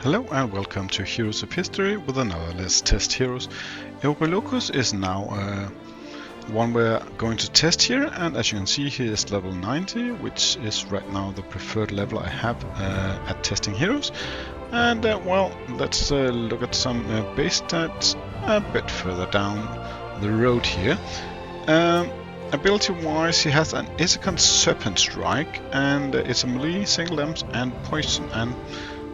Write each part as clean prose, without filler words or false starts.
Hello and welcome to Heroes of History with another Let's Test Heroes. Eurylochus is now one we're going to test here, and as you can see he is level 90, which is right now the preferred level I have at testing heroes. And well, let's look at some base stats a bit further down the road here. Ability wise, he has an Isicon Serpent Strike, and it's a melee, single damage and poison, and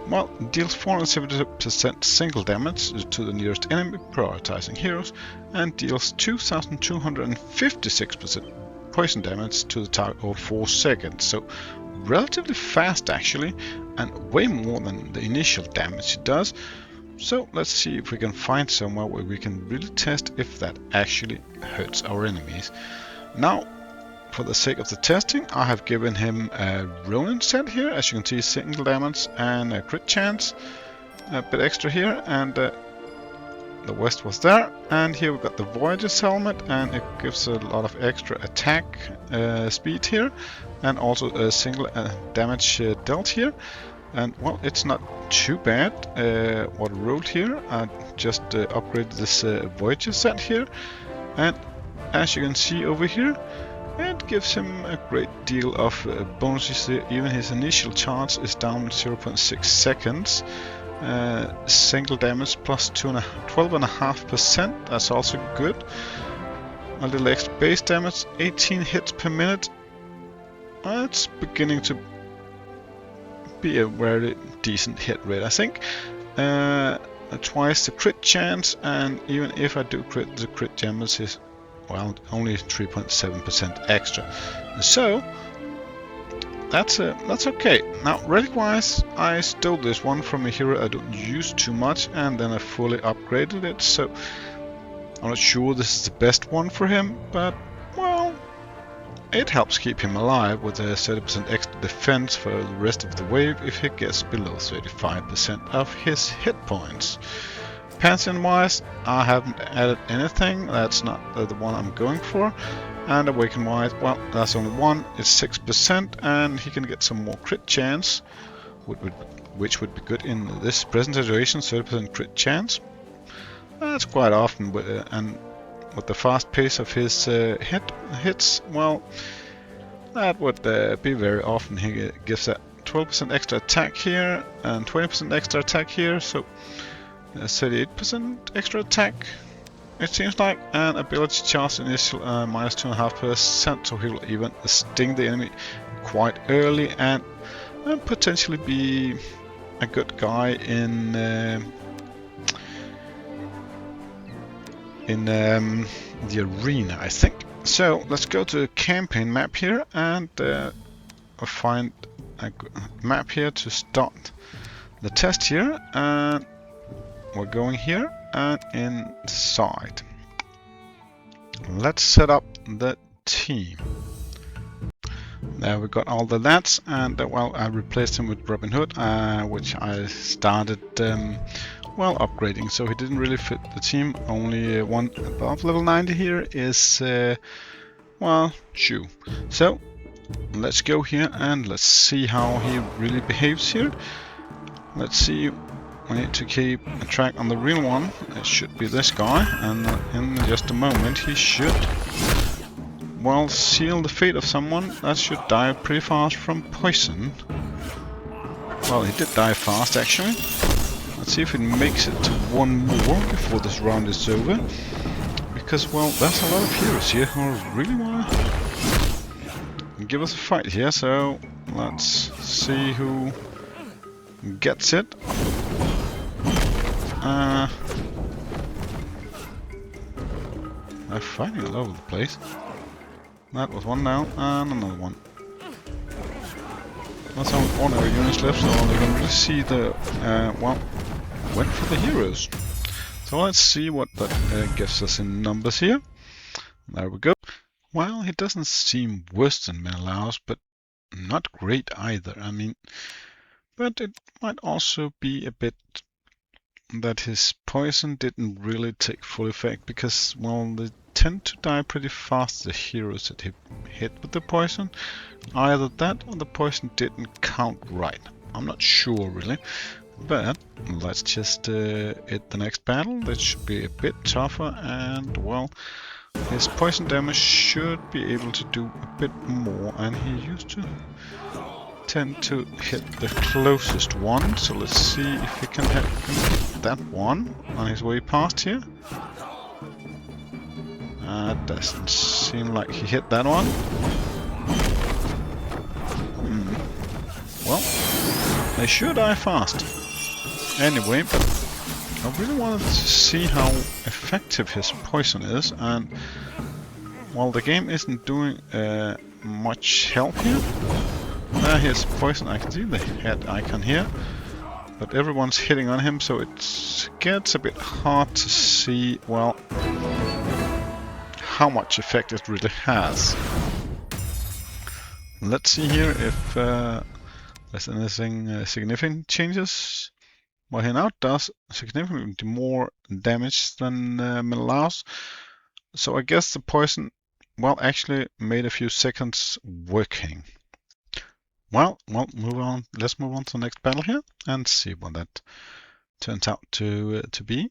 well, deals 470% single damage to the nearest enemy, prioritizing heroes, and deals 2256% poison damage to the target over 4 seconds. So relatively fast actually, and way more than the initial damage it does. So let's see if we can find somewhere where we can really test if that actually hurts our enemies. Now, for the sake of the testing, I have given him a Ronin set here. As you can see, single damage and a crit chance, a bit extra here, and the West was there. And here we've got the Voyager's helmet, and it gives a lot of extra attack speed here, and also a single damage dealt here. And well, it's not too bad what I rolled here. I just upgraded this Voyager set here, and as you can see over here, it gives him a great deal of bonuses. Even his initial charge is down 0.6 seconds. Single damage plus 12.5%, that's also good. A little extra base damage, 18 hits per minute. It's beginning to be a very decent hit rate, I think. Twice the crit chance, and even if I do crit, the crit damage is, well, only 3.7% extra. So that's okay. Now, relic-wise, I stole this one from a hero I don't use too much, and then I fully upgraded it. So I'm not sure this is the best one for him, but well, it helps keep him alive with a 30% extra defense for the rest of the wave if he gets below 35% of his hit points. Pantheon-wise, I haven't added anything. That's not the one I'm going for. And Awaken-wise, well, that's only one. It's 6%, and he can get some more crit chance, which would be good in this present situation. 30% crit chance. That's quite often, and with the fast pace of his hits, well, that would be very often. He gives that 12% extra attack here and 20% extra attack here. So 38% extra attack, it seems like, and ability charge initial minus 2.5%, so he will even sting the enemy quite early and potentially be a good guy in the arena, I think. So let's go to the campaign map here, and I'll find a map here to start the test here, and we're going here and inside. Let's set up the team. There we got all the lads, and well, I replaced him with Robin Hood, which I started well, upgrading, so he didn't really fit the team. Only one above level 90 here is well, Shu. So let's go here and let's see how he really behaves here. Let's see. We need to keep a track on the real one. It should be this guy, and in just a moment he should, well, seal the fate of someone that should die pretty fast from poison. Well, he did die fast actually. Let's see if he makes it to one more before this round is over. Because, well, there's a lot of heroes here who really want to give us a fight here, so let's see who gets it. They're fighting all over the place. That was one down, and another one. That's only ordinary units left, so you can really see the, well, went for the heroes. So let's see what that gives us in numbers here. There we go. Well, it doesn't seem worse than Menelaus, but not great either. I mean, but it might also be a bit that his poison didn't really take full effect, because, well, they tend to die pretty fast, the heroes that he hit with the poison. Either that or the poison didn't count right. I'm not sure really. But let's just hit the next battle. That should be a bit tougher, and well, his poison damage should be able to do a bit more, and he used to tend to hit the closest one. So let's see if he can hit that one on his way past here. Doesn't seem like he hit that one. Well, they should die fast. Anyway, but I really wanted to see how effective his poison is, and while the game isn't doing much help here, here's poison. I can see the head icon here, but everyone's hitting on him, so it gets a bit hard to see, well, how much effect it really has. Let's see here if there's anything significant changes. Well, he now does significantly more damage than Menelaus, so I guess the poison, well, actually made a few seconds working. Well, move on. Let's move on to the next battle here and see what that turns out to be.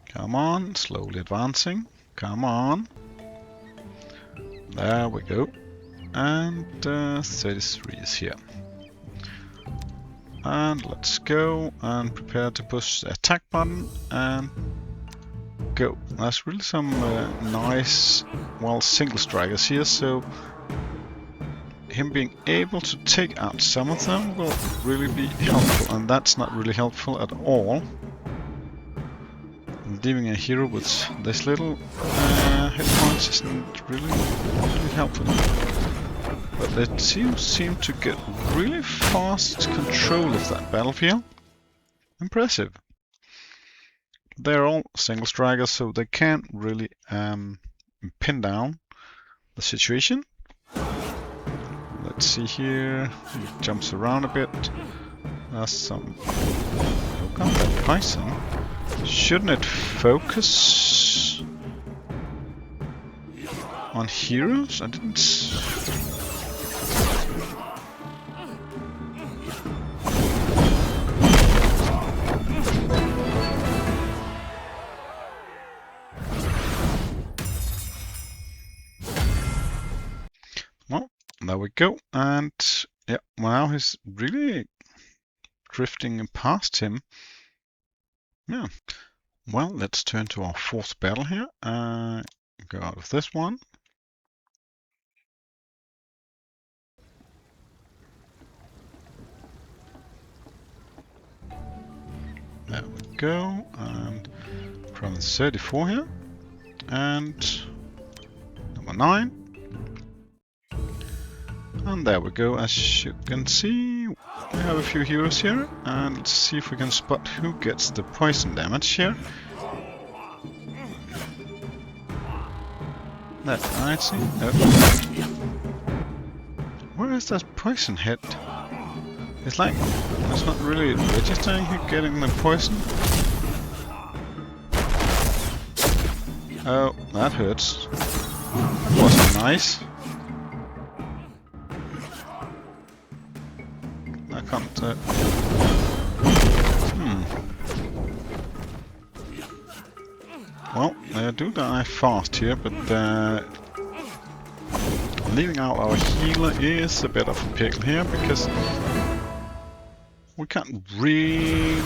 Come on, slowly advancing. Come on. There we go. And 33 is here. And let's go and prepare to push the attack button and go. There's really some nice, well, single strikers here, so him being able to take out some of them will really be helpful, and that's not really helpful at all. Leaving a hero with this little hit points isn't really helpful. But they seem to get really fast control of that battlefield. Impressive. They're all single strikers, so they can't really pin down the situation. Let's see here. He jumps around a bit. There's some. Look at that poison. Shouldn't it focus on heroes? I didn't. Well, there we go. And yeah, now he's really drifting past him. Yeah. Well, let's turn to our fourth battle here. Go out of this one. There we go. And from 34 here. And number 9. And there we go. As you can see, we have a few heroes here, and let's see if we can spot who gets the poison damage here. That I see. Where is that poison hit? It's like it's not really registering who getting the poison. Oh, that hurts. That wasn't nice. I can't. Well, they do die fast here, but leaving out our healer is a bit of a pickle here, because we can't really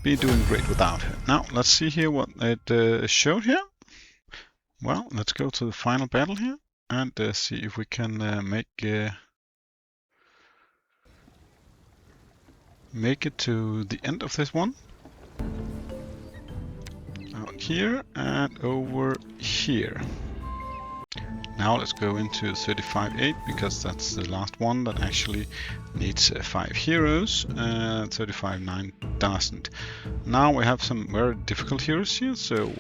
be doing great without her. Now, let's see here what it showed here. Well, let's go to the final battle here and see if we can make it to the end of this one. Out here and over here. Now let's go into 35-8, because that's the last one that actually needs 5 heroes. 35-9 doesn't. Now we have some very difficult heroes here, so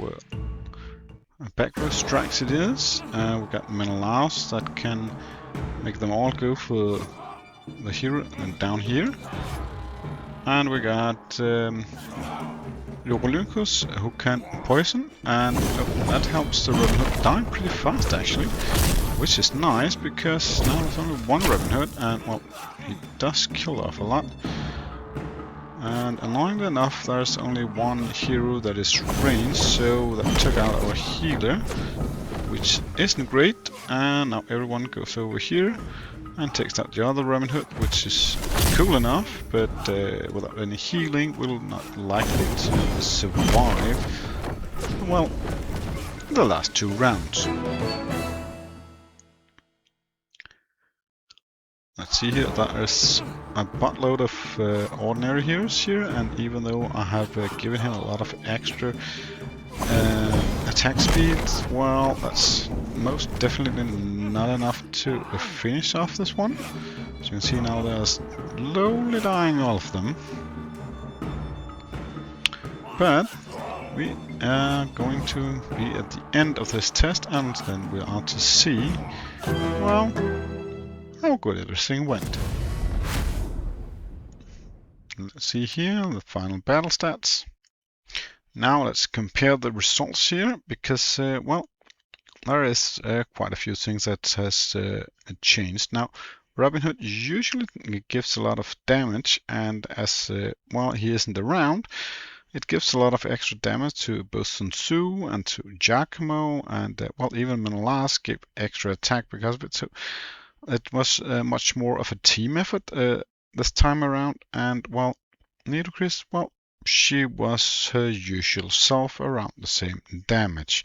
back row strikes it is. We've got Menelaus that can make them all go for the hero down here. And we got Eurylochus, who can poison, and that helps the Robin Hood die pretty fast actually. which is nice because now there's only one Robin Hood, and well, he does kill off a lot. And annoyingly enough, there's only one hero that is ranged, so that took out our healer, which isn't great. And now everyone goes over here and takes out the other Robin Hood, which is cool enough, but without any healing will not likely to survive, well, the last 2 rounds. Let's see here, there is a buttload of ordinary heroes here, and even though I have given him a lot of extra attack speed, well, that's most definitely not enough to finish off this one. As you can see now, they're slowly dying, all of them. But we are going to be at the end of this test, and then we are to see, well, how good everything went. Let's see here, the final battle stats. Now let's compare the results here, because, well, there is quite a few things that has changed. Now, Robin Hood usually gives a lot of damage, and as, well, he isn't around, it gives a lot of extra damage to both Sun Tzu and to Giacomo, and, well, even Menelaus gave extra attack because of it. So it was much more of a team effort this time around, and, well, Nidocris, well, she was her usual self, around the same damage.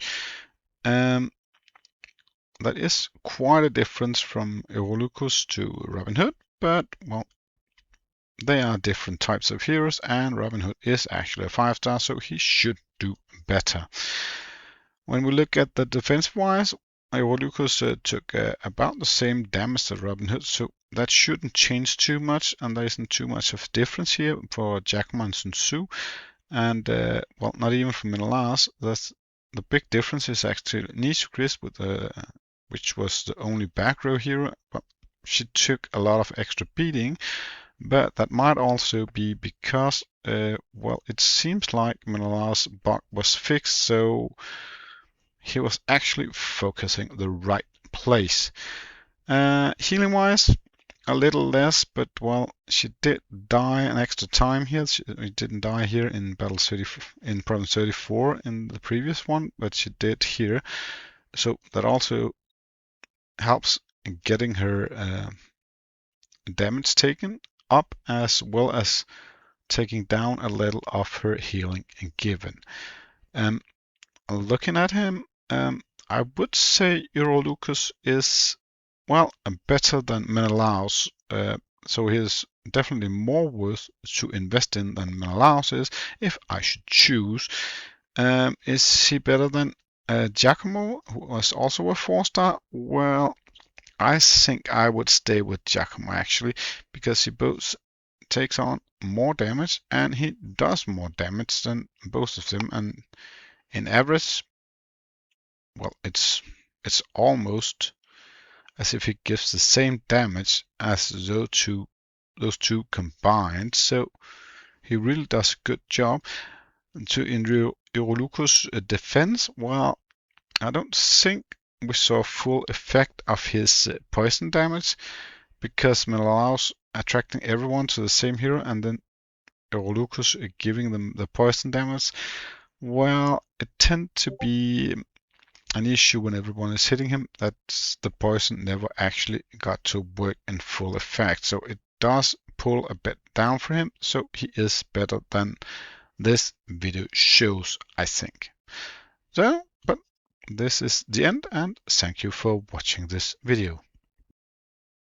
That is quite a difference from Eurylochus to Robin Hood, but, well, they are different types of heroes, and Robin Hood is actually a 5-star, so he should do better. When we look at the defense-wise, Eurylochus took about the same damage as Robin Hood, so that shouldn't change too much, and there isn't too much of a difference here for Giacomo and Sun Tzu, and well, not even for Menelaus. That's the big difference is actually Nidocris, with which was the only back row hero. Well, she took a lot of extra beating, but that might also be because, well, it seems like Menelaus' bug was fixed, so he was actually focusing the right place. Healing wise, a little less, but, well, she did die an extra time here. She didn't die here in battle 30, in province 34 in the previous one, but she did here, so that also helps in getting her damage taken up, as well as taking down a little of her healing given. Looking at him, I would say Eurylochus is, well, better than Menelaus, so he is definitely more worth to invest in than Menelaus is, if I should choose. Is he better than Giacomo, who was also a 4-star? Well, I think I would stay with Giacomo, actually, because he both takes on more damage and he does more damage than both of them, and in average, well, it's almost as if he gives the same damage as those two combined. So he really does a good job. In Eurylochus' defense, well, I don't think we saw full effect of his poison damage, because Menelaus attracting everyone to the same hero and then Eurylochus giving them the poison damage, well, it tends to be an issue when everyone is hitting him, that the poison never actually got to work in full effect. So it does pull a bit down for him, so he is better than this video shows, I think. So, but this is the end, and thank you for watching this video.